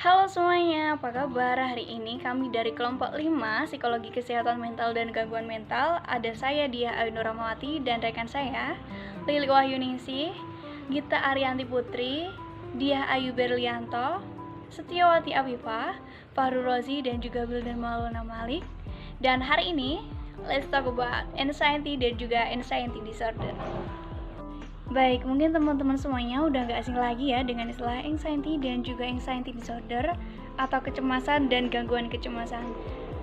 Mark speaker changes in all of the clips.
Speaker 1: Halo semuanya, apa kabar? Hari ini kami dari kelompok 5 Psikologi Kesehatan Mental dan Gangguan Mental. Ada saya Diah Ainur Rahmawati dan rekan saya Lili Wahyuningsih, Gita Arianti Putri, Diah Ayu Berlianto, Setiawati Afifah, Fahru Rozi dan juga Wildan Maulana Malik. Dan hari ini let's talk about anxiety dan juga anxiety disorder. Baik, mungkin teman-teman semuanya udah gak asing lagi ya dengan istilah anxiety dan juga anxiety disorder atau kecemasan dan gangguan kecemasan.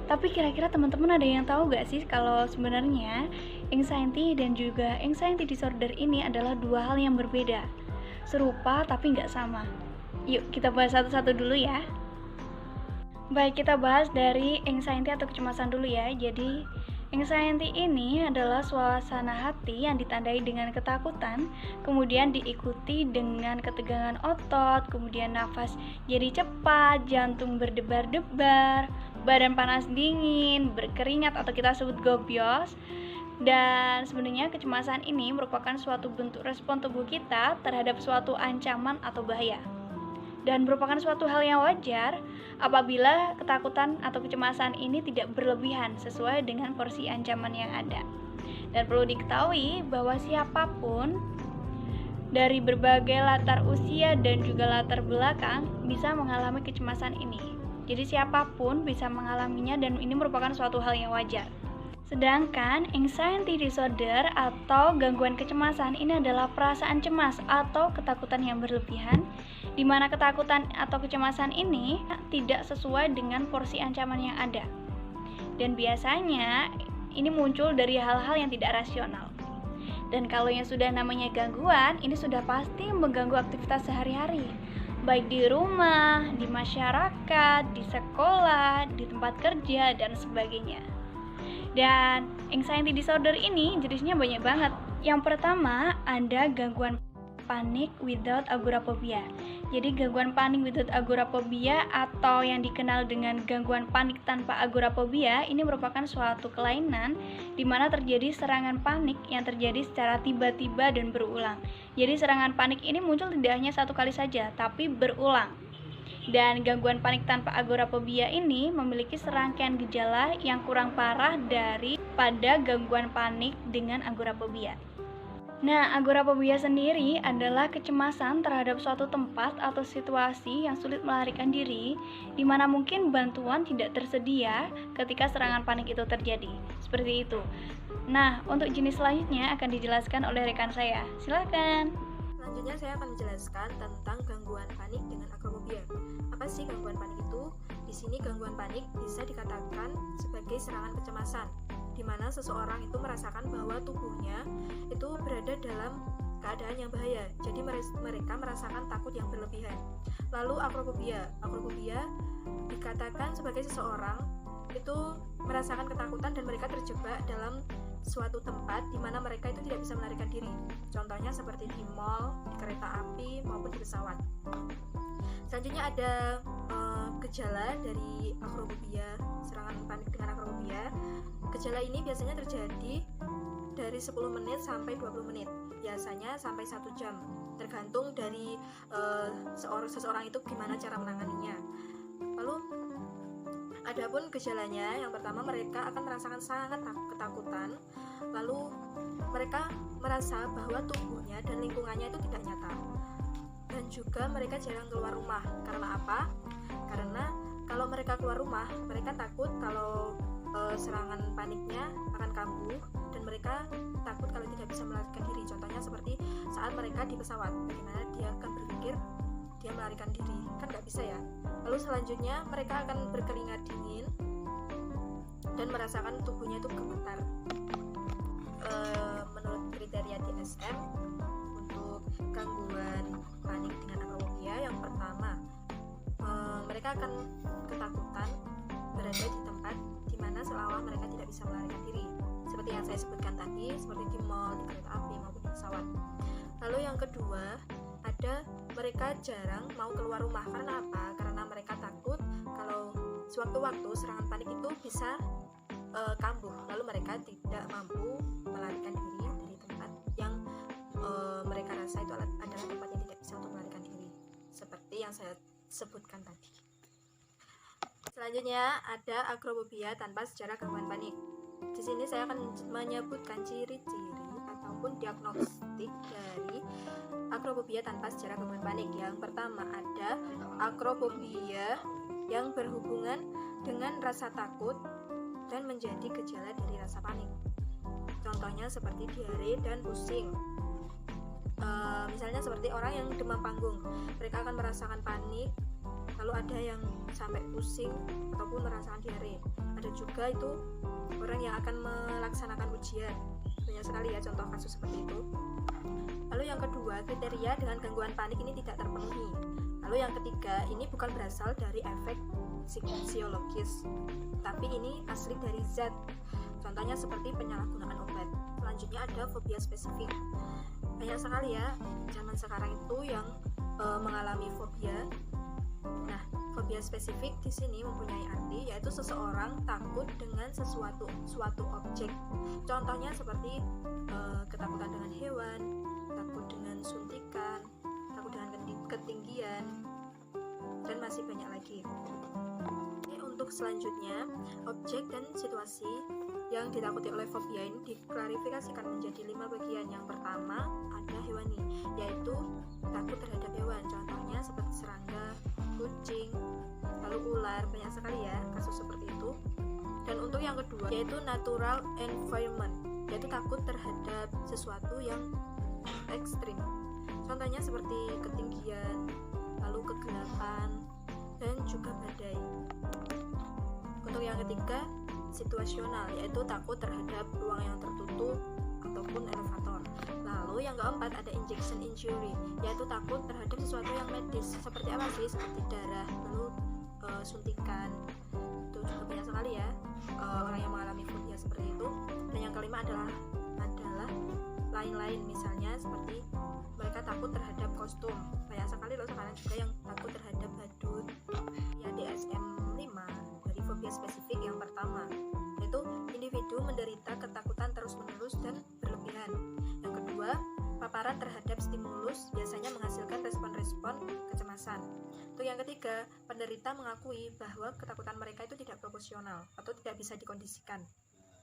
Speaker 1: Tapi kira-kira teman-teman ada yang tahu gak sih kalau sebenarnya anxiety dan juga anxiety disorder ini adalah dua hal yang berbeda, serupa tapi gak sama. Yuk kita bahas satu-satu dulu ya. Baik, kita bahas dari anxiety atau kecemasan dulu ya. Jadi anxiety ini adalah suasana hati yang ditandai dengan ketakutan, kemudian diikuti dengan ketegangan otot, kemudian nafas jadi cepat, jantung berdebar-debar, badan panas dingin, berkeringat atau kita sebut gobyos. Dan sebenarnya kecemasan ini merupakan suatu bentuk respon tubuh kita terhadap suatu ancaman atau bahaya. Dan merupakan suatu hal yang wajar apabila ketakutan atau kecemasan ini tidak berlebihan sesuai dengan porsi ancaman yang ada. Dan perlu diketahui bahwa siapapun dari berbagai latar usia dan juga latar belakang bisa mengalami kecemasan ini. Jadi siapapun bisa mengalaminya dan ini merupakan suatu hal yang wajar. Sedangkan anxiety disorder atau gangguan kecemasan ini adalah perasaan cemas atau ketakutan yang berlebihan, di mana ketakutan atau kecemasan ini tidak sesuai dengan porsi ancaman yang ada. Dan biasanya ini muncul dari hal-hal yang tidak rasional. Dan kalau yang sudah namanya gangguan, ini sudah pasti mengganggu aktivitas sehari-hari, baik di rumah, di masyarakat, di sekolah, di tempat kerja, dan sebagainya. Dan anxiety disorder ini jenisnya banyak banget. Yang pertama ada gangguan panik without agoraphobia. Jadi gangguan panik without agoraphobia atau yang dikenal dengan gangguan panik tanpa agoraphobia ini merupakan suatu kelainan di mana terjadi serangan panik yang terjadi secara tiba-tiba dan berulang. Jadi serangan panik ini muncul tidak hanya satu kali saja, tapi berulang. Dan gangguan panik tanpa agoraphobia ini memiliki serangkaian gejala yang kurang parah daripada gangguan panik dengan agoraphobia. Nah, agoraphobia sendiri adalah kecemasan terhadap suatu tempat atau situasi yang sulit melarikan diri, di mana mungkin bantuan tidak tersedia ketika serangan panik itu terjadi. Seperti itu. Nah, untuk jenis selanjutnya akan dijelaskan oleh rekan saya. Silakan.
Speaker 2: Selanjutnya saya akan menjelaskan tentang gangguan panik dengan agoraphobia. Apa sih gangguan panik itu? Di sini gangguan panik bisa dikatakan sebagai serangan kecemasan, di mana seseorang itu merasakan bahwa tubuhnya itu berada dalam keadaan yang bahaya. Jadi mereka merasakan takut yang berlebihan. Lalu agoraphobia dikatakan sebagai seseorang itu merasakan ketakutan dan mereka terjebak dalam suatu tempat di mana mereka itu tidak bisa melarikan diri. Contohnya seperti di mall, di kereta api, maupun di pesawat. Selanjutnya ada gejala dari agoraphobia, serangan panik dengan agoraphobia. Gejala ini biasanya terjadi dari 10 menit sampai 20 menit. Biasanya sampai 1 jam, tergantung dari seseorang itu gimana cara menanganinya. Lalu adapun gejalanya, yang pertama mereka akan merasakan sangat ketakutan, lalu mereka merasa bahwa tubuhnya dan lingkungannya itu tidak nyata, dan juga mereka jarang keluar rumah. Karena apa? Karena kalau mereka keluar rumah, mereka takut kalau serangan paniknya akan kambuh, dan mereka takut kalau tidak bisa melarikan diri. Contohnya seperti saat mereka di pesawat, bagaimana dia akan berpikir dia melarikan diri, kan nggak bisa ya. Lalu selanjutnya mereka akan berkeringat dingin dan merasakan tubuhnya itu gemetar. Menurut kriteria DSM untuk gangguan panik dengan agoraphobia, yang pertama mereka akan ketakutan berada di tempat di mana seolah-olah mereka tidak bisa melarikan diri, seperti yang saya sebutkan tadi, seperti di mall, di kereta api maupun di pesawat. Lalu yang kedua ada mereka jarang mau keluar rumah. Karena apa? Karena mereka takut kalau sewaktu-waktu serangan panik itu bisa kambuh, lalu mereka tidak mampu melarikan diri dari tempat yang mereka rasa itu adalah tempat yang tidak bisa untuk melarikan diri, seperti yang saya sebutkan tadi. Selanjutnya ada akrobofobia tanpa sejarah gangguan panik. Di sini saya akan menyebutkan ciri-ciri ataupun diagnostik dari akrobofobia tanpa sejarah gangguan panik. Yang pertama ada akrobofobia yang berhubungan dengan rasa takut dan menjadi gejala dari rasa panik. Contohnya seperti diare dan pusing. Misalnya seperti orang yang demam panggung, mereka akan merasakan panik, lalu ada yang sampai pusing ataupun merasakan diare. Ada juga itu orang yang akan melaksanakan ujian. Banyak sekali ya contoh kasus seperti itu. Lalu yang kedua, kriteria dengan gangguan panik ini tidak terpenuhi. Lalu yang ketiga, ini bukan berasal dari efek fisiologis, tapi ini asli dari zat. Contohnya seperti penyalahgunaan obat. Selanjutnya ada fobia spesifik. Banyak sekali ya zaman sekarang itu yang mengalami fobia. Nah, fobia spesifik di sini mempunyai arti yaitu seseorang takut dengan suatu objek. Contohnya seperti ketakutan dengan hewan, takut dengan suntikan, takut dengan ketinggian, dan masih banyak lagi. Untuk selanjutnya, objek dan situasi yang ditakuti oleh fobia ini diklarifikasikan menjadi 5 bagian. Yang pertama ada hewani, yaitu takut terhadap hewan. Contohnya seperti serangga, kucing, lalu ular. Banyak sekali ya kasus seperti itu. Dan untuk yang kedua yaitu natural environment, yaitu takut terhadap sesuatu yang ekstrim. Contohnya seperti ketinggian, lalu kegelapan, dan juga badai. Untuk yang ketiga, situasional, yaitu takut terhadap ruang yang tertutup ataupun elevator. Lalu yang keempat ada injection injury, yaitu takut terhadap sesuatu yang medis. Seperti apa sih? Seperti darah, lalu suntikan. Itu juga banyak sekali ya orang yang mengalami fobia seperti itu. Dan yang kelima adalah lain-lain, misalnya seperti mereka takut terhadap kostum. Banyak sekali loh sekarang juga yang takut terhadap badut. Ya, DSM-5 dari fobia spesifik yang pertama yaitu individu menderita ketakutan terus-menerus dan berlebihan. Yang kedua, paparan terhadap stimulus biasanya menghasilkan respon-respon kecemasan. Untuk yang ketiga, penderita mengakui bahwa ketakutan mereka itu tidak proporsional atau tidak bisa dikondisikan.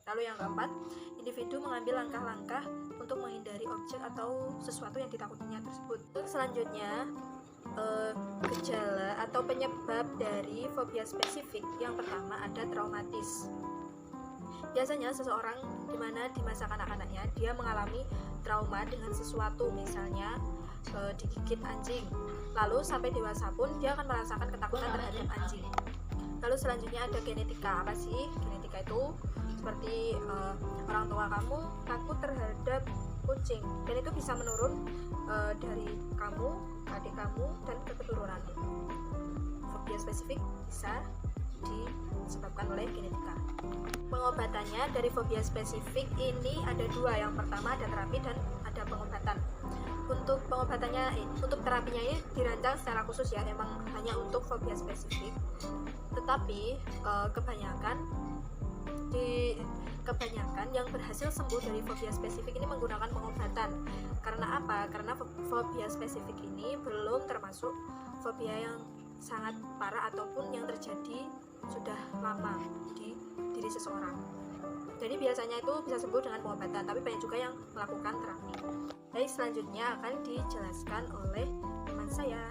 Speaker 2: Lalu yang keempat, individu mengambil langkah-langkah untuk menghindari objek atau sesuatu yang ditakutinya tersebut. Untuk selanjutnya, gejala atau penyebab dari fobia spesifik. Yang pertama ada traumatis. Biasanya seseorang dimana di masa kanak-kanaknya dia mengalami trauma dengan sesuatu, misalnya digigit anjing. Lalu sampai dewasa pun dia akan merasakan ketakutan terhadap anjing. Lalu selanjutnya ada genetika. Apa sih genetika itu? Seperti orang tua kamu takut terhadap kucing, dan itu bisa menurun dari kamu, adik kamu, dan keturunan. Fobia spesifik bisa disebabkan oleh genetika. Pengobatannya dari fobia spesifik ini ada dua. Yang pertama ada terapi dan ada pengobatan. Untuk pengobatannya, untuk terapinya ini dirancang secara khusus ya, memang hanya untuk fobia spesifik. Tetapi kebanyakan yang berhasil sembuh dari fobia spesifik ini menggunakan pengobatan. Karena apa? Karena fobia spesifik ini belum termasuk fobia yang sangat parah ataupun yang terjadi sudah lama di diri seseorang. Jadi biasanya itu bisa sembuh dengan pengobatan, tapi banyak juga yang melakukan terapi. Baik, selanjutnya akan dijelaskan oleh teman saya.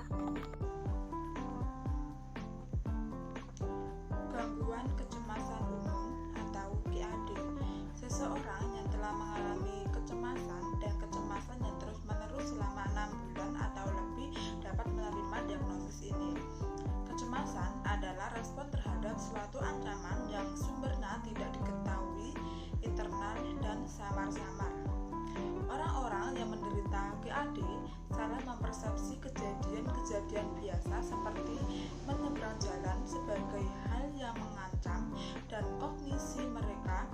Speaker 3: Gangguan kecemasan umum atau GAD. Seseorang yang telah mengalami kecemasan dan kecemasan yang terus-menerus selama 6 bulan atau lebih dapat menerima diagnosis ini. Kecemasan adalah respon terhadap suatu ancaman yang sumbernya tidak diketahui, internal dan samar-samar. Orang-orang yang menderita GAD salah mempersepsi kejadian-kejadian biasa seperti menyeberang jalan sebagai hal yang mengancam, dan kognisi mereka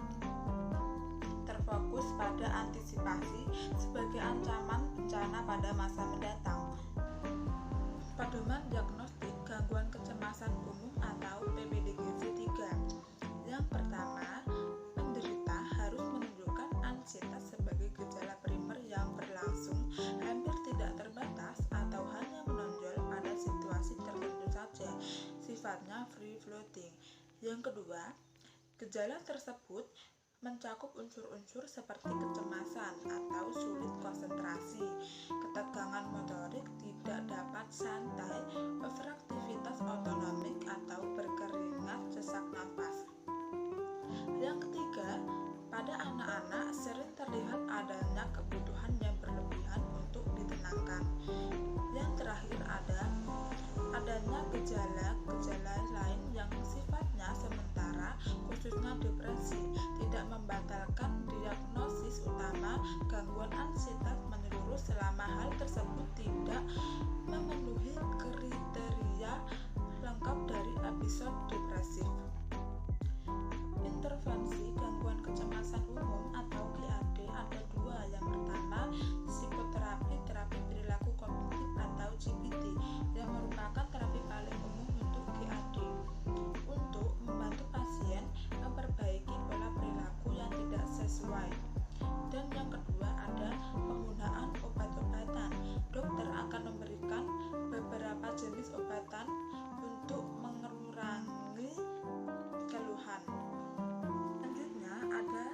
Speaker 3: terfokus pada antisipasi sebagai ancaman bencana pada masa mendatang. Pedoman diagnostik gangguan kecemasan umum atau PPDGV 3. Yang pertama, penderita harus menunjukkan ansietas sebagai gejala primer yang berlangsung hampir tidak terbatas atau hanya menonjol pada situasi tertentu saja. sifatnya free floating. Yang kedua, gejala tersebut mencakup unsur-unsur seperti kecemasan atau sulit konsentrasi, ketegangan motorik, tidak dapat santai, overaktivitas otonomik atau berkeringat, sesak nafas. Yang ketiga, pada anak-anak sering terlihat adanya kebutuhan yang berlebihan untuk ditenangkan. Yang terakhir adanya gejala lain yang sifatnya sementara, khususnya depresi, tidak membatalkan diagnosis utama gangguan ansiedad menyeluruh selama hal tersebut tidak memenuhi kriteria lengkap dari episode depresif. Intervensi gangguan kecemasan umum atau GAD ada dua. Yang pertama, psikoterapi, terapi perilaku kognitif atau CBT, yang merupakan terapi paling umum untuk GAD untuk membantu pasien memperbaiki pola perilaku yang tidak sesuai. Dan yang kedua, ada penggunaan obat-obatan. Dokter akan memberikan beberapa jenis obatan untuk mengurangi keluhan. Selanjutnya ada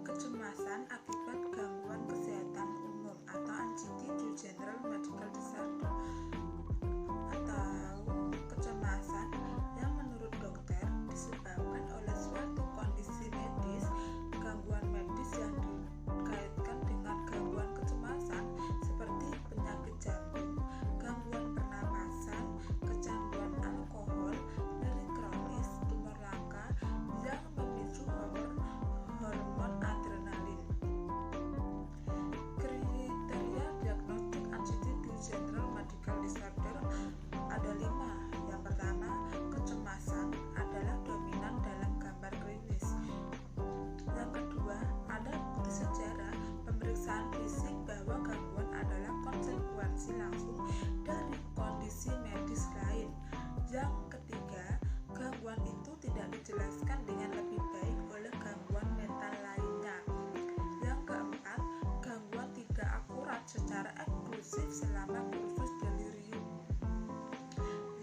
Speaker 3: kecemasan akibat gangguan kesehatan umum atau anxiety due to general medical disorder, atau kecemasan yang menurut dokter disebabkan oleh suatu kondisi medis. Gangguan medis yang dikaitkan dengan gangguan kecemasan seperti penyakit jantung, gangguan pernapasan, kecanduan alkohol, nyeri kronis, tumor langka yang memicu hormon adrenalin. Kriteria diagnostik anxiety due to general medical disorder ada 5. Yang pertama, kecemasan adalah dominan dalam gambar klinis. Yang kedua, ada bukti sejarah pemeriksaan fisik bahwa gangguan adalah konsekuensi langsung dari kondisi medis lain. Yang ketiga, gangguan itu tidak dijelaskan dengan lebih baik oleh gangguan mental lainnya. Yang keempat, gangguan tidak akurat secara eksklusif selama kursus delirium.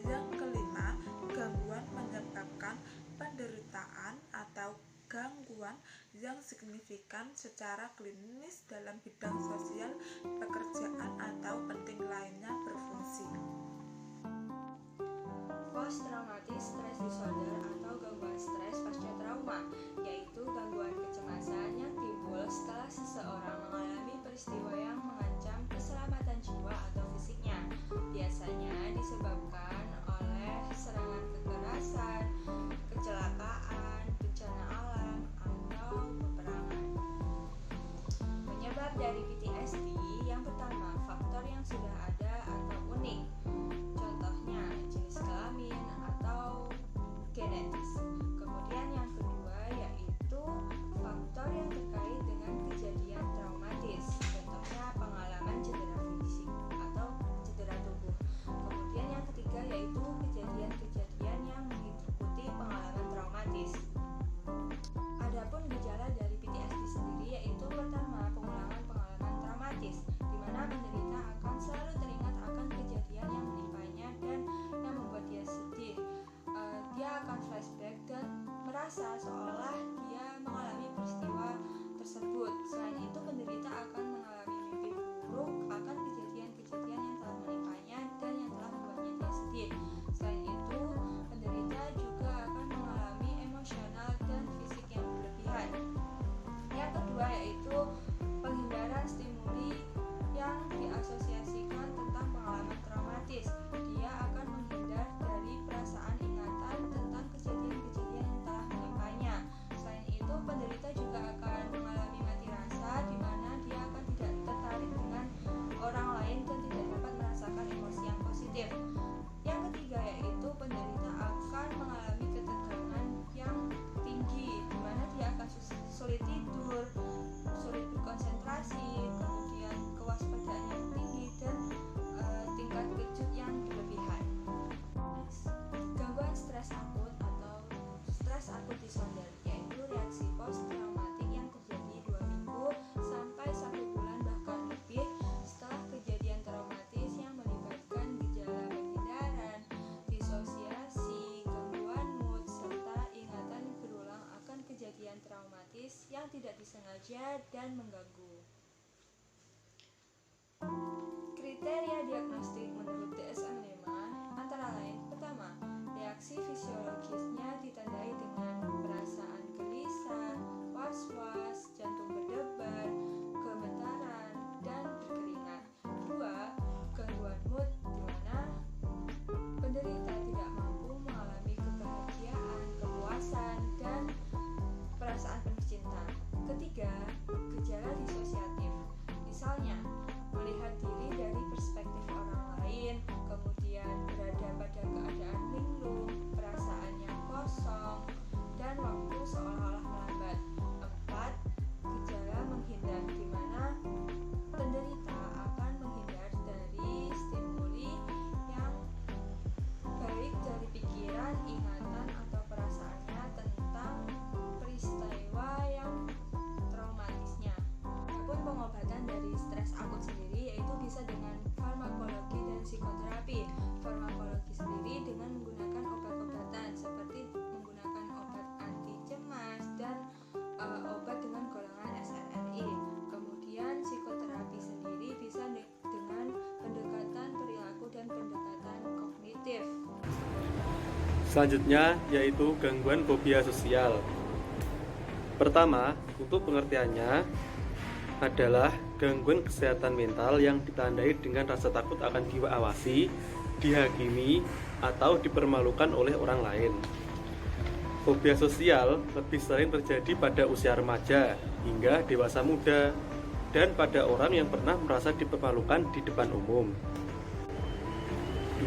Speaker 3: Yang kelima, gangguan menyebabkan penderitaan atau gangguan yang signifikan secara klinis dalam bidang sosial, pekerjaan, atau penting lainnya berfungsi.
Speaker 4: Post-traumatic stress disorder atau gangguan stres pasca trauma, yaitu gangguan kecemasan yang timbul setelah seseorang mengalami peristiwa yang mengancam keselamatan jiwa atau fisiknya. Biasanya disebabkan oleh serangan kekerasan, kecelakaan, bencana alam, atau peperangan. Penyebab dari PTSD yang pertama, faktor yang sudah ada atau unik. Contohnya jenis kelamin atau genetis. Kemudian yang kedua yaitu faktor yang terkait dengan kejadian traumatis. Contohnya pengalaman cedera fisik atau cedera tubuh. Kemudian yang ketiga yang tidak disengaja dan mengganggu. Kriteria diagnostik menurut DSM-5 antara lain: pertama, reaksi fisiologisnya ditandai dengan perasaan gelisah, was-was, jantung berdebar, gemetaran, dan berkeringat. Dua, gangguan mood di mana penderita tidak mampu mengalami kebahagiaan, kepuasan, dan perasaan penuh cinta. Ketiga, gejala disosiatif, misalnya melihat diri dari perspektif orang lain, kemudian berada pada keadaan linglung, perasaannya kosong, dan waktu seolah-olah melambat. 4. Gejala menghindar, di mana penderita akan menghindar dari stimuli yang baik dari pikiran, ingatan, atau perasaannya tentang peristiwa yang traumatisnya. Adapun pengobatan dari stres akut sendiri yaitu bisa dengan farmakologi dan psikoterapi. Farmakologi sendiri dengan menggunakan obat-obatan seperti menggunakan obat anti cemas dan obat dengan golongan SNRI. Kemudian psikoterapi sendiri bisa dengan pendekatan perilaku dan pendekatan kognitif.
Speaker 5: Selanjutnya yaitu gangguan fobia sosial. Pertama, untuk pengertiannya adalah gangguan kesehatan mental yang ditandai dengan rasa takut akan diwaawasi, dihakimi, atau dipermalukan oleh orang lain. Fobia sosial lebih sering terjadi pada usia remaja hingga dewasa muda dan pada orang yang pernah merasa dipermalukan di depan umum.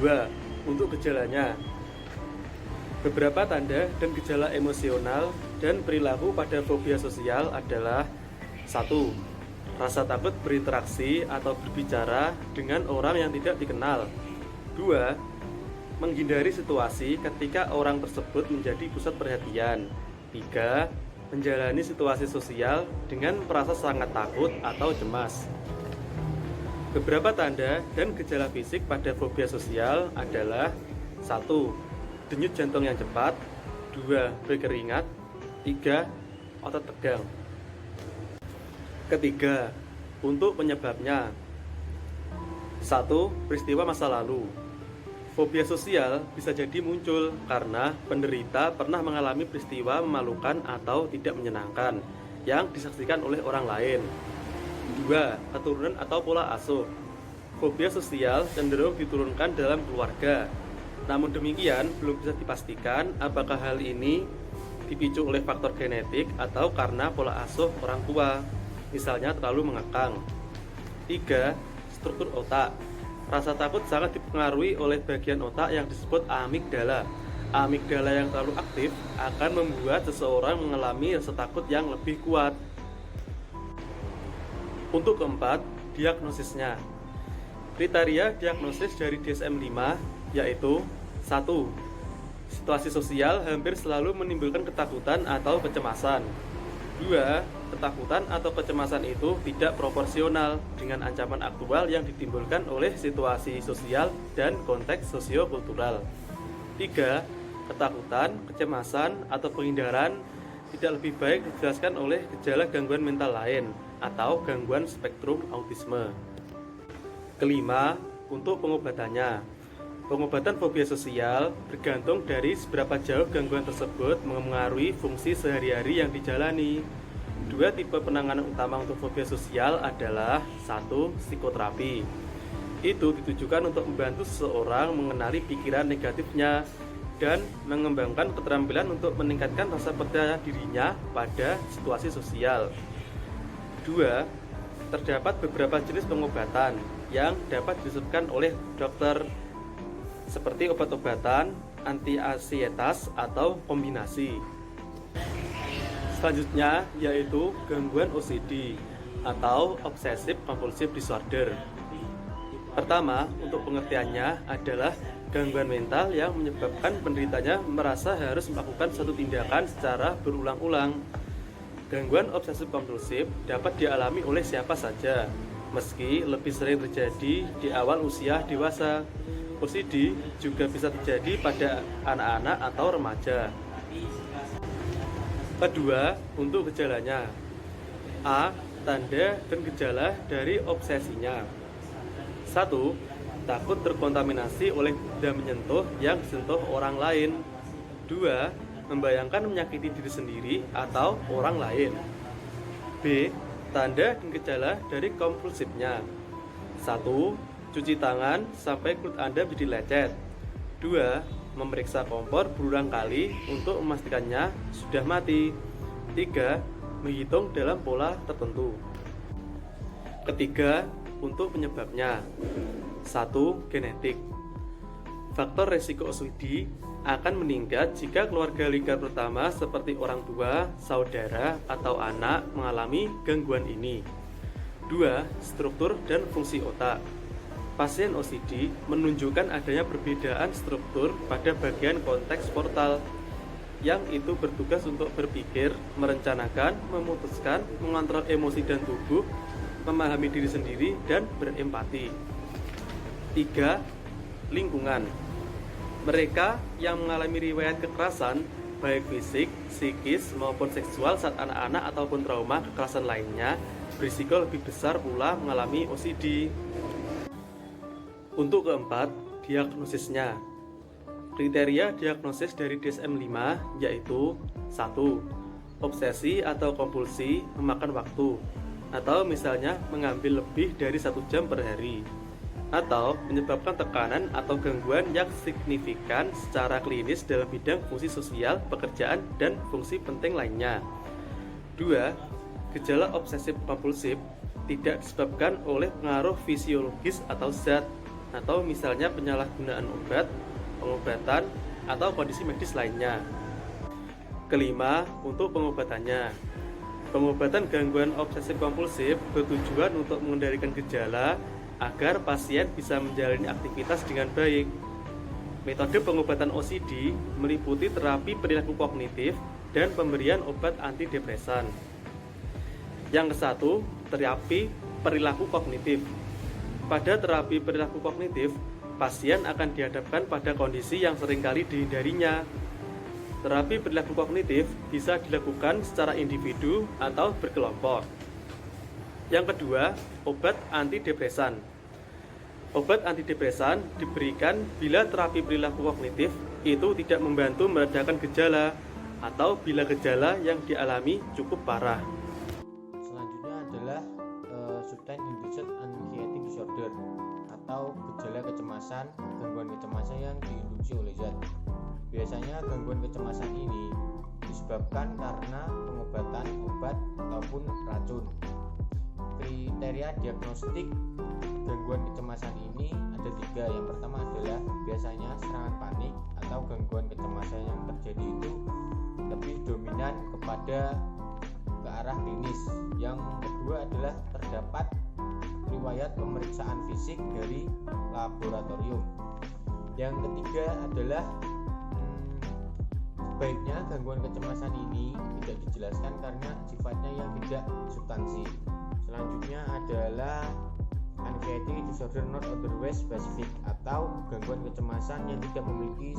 Speaker 5: 2. Untuk gejalanya, beberapa tanda dan gejala emosional dan perilaku pada fobia sosial adalah: 1. Rasa takut berinteraksi atau berbicara dengan orang yang tidak dikenal. 2. Menghindari situasi ketika orang tersebut menjadi pusat perhatian. 3. Menjalani situasi sosial dengan merasa sangat takut atau cemas. Beberapa tanda dan gejala fisik pada fobia sosial adalah: 1. Denyut jantung yang cepat. 2. Berkeringat. 3. Otot tegang. Ketiga, untuk penyebabnya: 1. Peristiwa masa lalu. Fobia sosial bisa jadi muncul karena penderita pernah mengalami peristiwa memalukan atau tidak menyenangkan yang disaksikan oleh orang lain. 2. Keturunan atau pola asuh. Fobia sosial cenderung diturunkan dalam keluarga. Namun demikian, belum bisa dipastikan apakah hal ini dipicu oleh faktor genetik atau karena pola asuh orang tua, misalnya terlalu mengekang. 3. Struktur otak. Rasa takut sangat dipengaruhi oleh bagian otak yang disebut amigdala. Amigdala yang terlalu aktif akan membuat seseorang mengalami rasa takut yang lebih kuat. Untuk keempat, diagnosisnya. Kriteria diagnosis dari DSM-5 yaitu: 1. Situasi sosial hampir selalu menimbulkan ketakutan atau kecemasan. 2. Ketakutan atau kecemasan itu tidak proporsional dengan ancaman aktual yang ditimbulkan oleh situasi sosial dan konteks sosiokultural. 3. Ketakutan, kecemasan, atau penghindaran tidak lebih baik dijelaskan oleh gejala gangguan mental lain atau gangguan spektrum autisme. Kelima, untuk pengobatannya. Pengobatan fobia sosial bergantung dari seberapa jauh gangguan tersebut mengaruhi fungsi sehari-hari yang dijalani. 2 tipe penanganan utama untuk fobia sosial adalah: 1. Psikoterapi. Itu ditujukan untuk membantu seseorang mengenali pikiran negatifnya dan mengembangkan keterampilan untuk meningkatkan rasa percaya dirinya pada situasi sosial. 2. Terdapat beberapa jenis pengobatan yang dapat disebutkan oleh dokter, seperti obat-obatan, anti-ansietas, atau kombinasi. Selanjutnya yaitu gangguan OCD atau Obsessive Compulsive Disorder. Pertama, untuk pengertiannya adalah gangguan mental yang menyebabkan penderitanya merasa harus melakukan suatu tindakan secara berulang-ulang. Gangguan obsesif kompulsif dapat dialami oleh siapa saja, meski lebih sering terjadi di awal usia dewasa. OCD juga bisa terjadi pada anak-anak atau remaja. Kedua, untuk gejalanya. A. Tanda dan gejala dari obsesinya. 1. Takut terkontaminasi oleh benda menyentuh yang disentuh orang lain. 2. Membayangkan menyakiti diri sendiri atau orang lain. B. Tanda dan gejala dari kompulsifnya. 1. Cuci tangan sampai kulit Anda menjadi lecet. 2. Memeriksa kompor berulang kali untuk memastikannya sudah mati. 3. Menghitung dalam pola tertentu. Ketiga, untuk penyebabnya. 1. Genetik. Faktor resiko OCD akan meningkat jika keluarga lingkar pertama seperti orang tua, saudara, atau anak mengalami gangguan ini. 2. Struktur dan fungsi otak. Pasien OCD menunjukkan adanya perbedaan struktur pada bagian konteks portal, yang itu bertugas untuk berpikir, merencanakan, memutuskan, mengontrol emosi dan tubuh, memahami diri sendiri, dan berempati. 3. Lingkungan. Mereka yang mengalami riwayat kekerasan, baik fisik, psikis, maupun seksual saat anak-anak ataupun trauma kekerasan lainnya, berisiko lebih besar pula mengalami OCD. Untuk keempat, diagnosisnya. Kriteria diagnosis dari DSM-5 yaitu 1. Obsesi atau kompulsi memakan waktu, atau misalnya mengambil lebih dari 1 jam per hari, atau menyebabkan tekanan atau gangguan yang signifikan secara klinis dalam bidang fungsi sosial, pekerjaan, dan fungsi penting lainnya. 2. Gejala obsesif kompulsif tidak disebabkan oleh pengaruh fisiologis atau zat, atau misalnya penyalahgunaan obat, pengobatan, atau kondisi medis lainnya. Kelima, untuk pengobatannya. Pengobatan gangguan obsesif kompulsif bertujuan untuk mengendalikan gejala agar pasien bisa menjalani aktivitas dengan baik. Metode pengobatan OCD meliputi terapi perilaku kognitif dan pemberian obat antidepresan. Yang ke-1, terapi perilaku kognitif. Pada terapi perilaku kognitif, pasien akan dihadapkan pada kondisi yang seringkali dihindarinya. Terapi perilaku kognitif bisa dilakukan secara individu atau berkelompok. Yang kedua, obat antidepresan. Obat antidepresan diberikan bila terapi perilaku kognitif itu tidak membantu meredakan gejala atau bila gejala yang dialami cukup parah.
Speaker 6: Selanjutnya adalah Substance Induced Anxiety Disorder atau gejala kecemasan, gangguan kecemasan yang diinduksi oleh zat. Biasanya gangguan kecemasan ini disebabkan karena pengobatan obat ataupun racun. Kriteria diagnostik gangguan kecemasan ini ada 3. Yang pertama adalah biasanya serangan panik atau gangguan kecemasan yang terjadi itu lebih dominan kepada ke arah klinis. Yang kedua adalah terdapat riwayat pemeriksaan fisik dari laboratorium. Yang ketiga adalah sebaiknya gangguan kecemasan ini tidak dijelaskan karena sifatnya yang tidak substansi. Selanjutnya adalah anxiety disorder not otherwise specific atau gangguan kecemasan yang tidak memiliki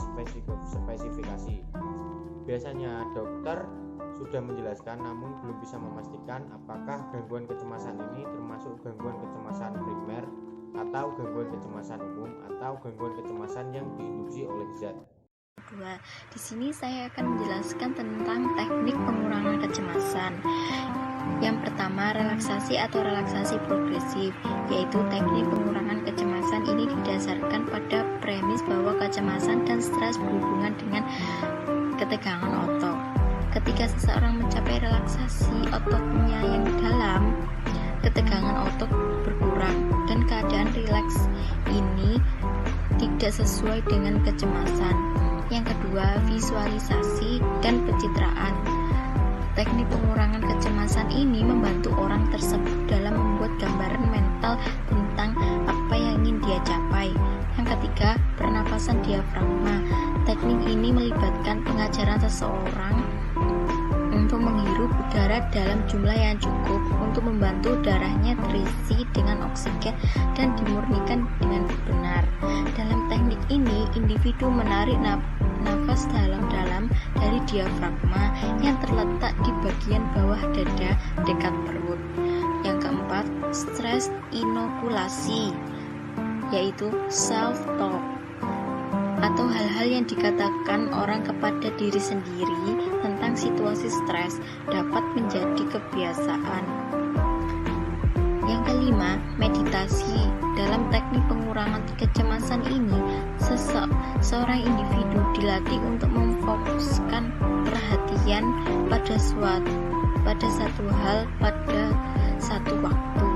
Speaker 6: spesifikasi. Biasanya dokter sudah menjelaskan namun belum bisa memastikan apakah gangguan kecemasan ini termasuk gangguan kecemasan primer atau gangguan kecemasan umum atau gangguan kecemasan yang diinduksi oleh zat.
Speaker 7: Kedua, di sini saya akan menjelaskan tentang teknik pengurangan kecemasan. Yang pertama, relaksasi atau relaksasi progresif, yaitu teknik pengurangan kecemasan ini didasarkan pada premis bahwa kecemasan dan stres berhubungan dengan ketegangan otot. Ketika seseorang mencapai relaksasi ototnya yang dalam, ketegangan otot berkurang dan keadaan rileks ini tidak sesuai dengan kecemasan. Yang kedua, visualisasi dan pencitraan. Teknik pengurangan kecemasan ini membantu orang tersebut dalam membuat gambaran mental tentang apa yang ingin dia capai. Yang ketiga, pernapasan diafragma. Teknik ini melibatkan pengajaran seseorang untuk menghirup udara dalam jumlah yang cukup untuk membantu darahnya terisi dengan oksigen dan dimurnikan dengan benar. Dalam teknik ini, individu menarik nafas dalam-dalam dari diafragma yang terletak di bagian bawah dada dekat perut. Yang keempat, stres inokulasi, yaitu self-talk atau hal-hal yang dikatakan orang kepada diri sendiri tentang situasi stres dapat menjadi kebiasaan. Yang kelima, meditasi. Dalam teknik pengurangan kecemasan ini, seorang individu dilatih untuk memfokuskan perhatian pada satu hal pada satu waktu.